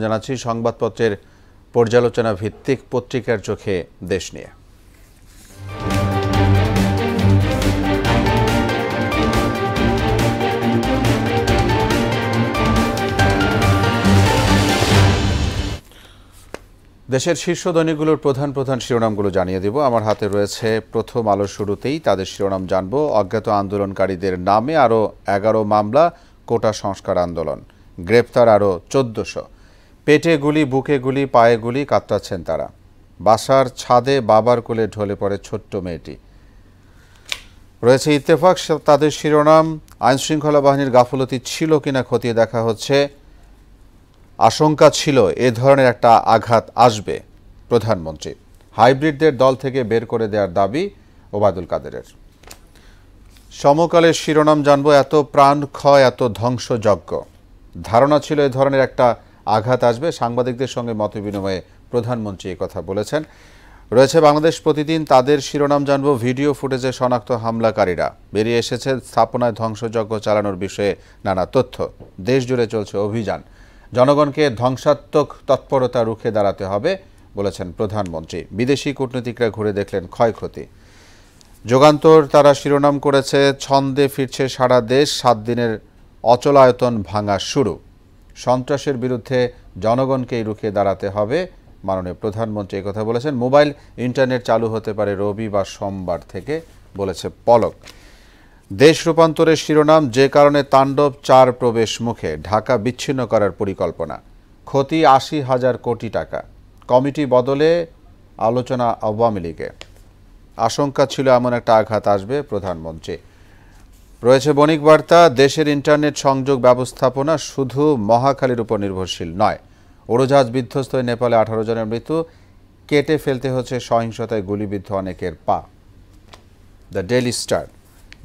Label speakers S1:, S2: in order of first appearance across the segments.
S1: জানাচ্ছি সংবাদপত্রের পর্যালোচনা ভিত্তিক পত্রিকার চোখে দেশ নিয়ে। দেশের শীর্ষ দৈনিকগুলোর প্রধান শিরোনামগুলো জানিয়ে দেব। আমার হাতে রয়েছে প্রথম আলোর শুরুতেই তাদের শিরোনাম জানব। অজ্ঞাত আন্দোলনকারীদের নামে আরও 11 মামলা, কোটা সংস্কার আন্দোলন, গ্রেপ্তার আরও 1400। পেটে গুলি, বুকে গুলি, পায়ে গুলি, কাতরাচ্ছেন তারা। বাসার ছাদে বাবার কোলে ঢলে পড়ে ছোট্ট মেয়েটি। রয়েছে ইত্তেফাক, তাদের শিরোনাম আইনশৃঙ্খলা বাহিনীর গাফলতি ছিল কিনা খতিয়ে দেখা হচ্ছে। আশঙ্কা ছিল এ ধরনের একটা আঘাত আসবে। প্রধানমন্ত্রী হাইব্রিডদের দল থেকে বের করে দেওয়ার দাবি ওবায়দুল কাদেরের। সমকালের শিরোনাম জানব, এত প্রাণ ক্ষয়, এত ধ্বংসযজ্ঞ। ধারণা ছিল এ ধরনের একটা আঘাত আসবে। সাংবাদিকদের সঙ্গে মতবিনিময়ে প্রধানমন্ত্রী কথা বলেছেন। রয়েছে বাংলাদেশ প্রতিদিন, তাদের শিরোনাম জানব, ভিডিও ফুটেজে শনাক্ত হামলাকারীরা। বেরিয়ে এসেছে স্থাপনায় ধ্বংসযজ্ঞ চালানোর বিষয়ে নানা তথ্য। দেশ জুড়ে চলছে অভিযান। জনগণকে ধ্বংসাত্মক তৎপরতা রুখে দাঁড়াতে হবে বলেছেন প্রধানমন্ত্রী। বিদেশি কূটনীতিকরা ঘুরে দেখলেন ক্ষয়ক্ষতি। যুগান্তর তারা শিরোনাম করেছে, ছন্দে ফিরছে সারা দেশ, 7 দিনের অচলায়তন ভাঙা শুরু। সন্ত্রাসের বিরুদ্ধে জনগণকেই রুখে দাঁড়াতে হবে, মাননীয় প্রধানমন্ত্রী কথা বলেছেন। মোবাইল ইন্টারনেট চালু হতে পারে রবি বা সোমবার থেকে, বলেছে পলক। দেশ রূপান্তরের শিরোনাম, যে কারণে তাণ্ডব 4 প্রবেশ মুখে, ঢাকা বিচ্ছিন্ন করার পরিকল্পনা, ক্ষতি 80,000 কোটি টাকা। কমিটি বদলে আলোচনা আওয়ামী লীগে। আশঙ্কা ছিল এমন একটা আঘাত আসবে, প্রধানমন্ত্রী। রয়েছে বণিক বার্তা, দেশের ইন্টারনেট সংযোগ ব্যবস্থাপনা শুধু মহাখালীর উপর নির্ভরশীল নয়। উড়োজাহাজ বিধ্বস্ত হয়ে নেপালে 18 জনের মৃত্যু, কেটে ফেলতে হচ্ছে সহিংসতায় গুলিবিদ্ধ অনেকের পা। The daily star,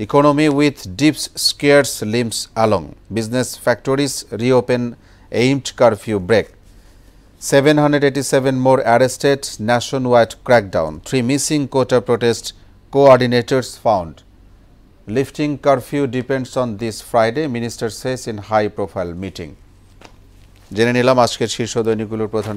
S1: economy with dips scares limps along. Business factories reopen, aimed curfew break. 787 more arrested, nationwide crackdown. 3 missing quota protest coordinators found. Lifting curfew depends on this Friday, minister says in high profile meeting. জেনে নিলাম আজকের শীর্ষ দৈনিকগুলোর প্রধান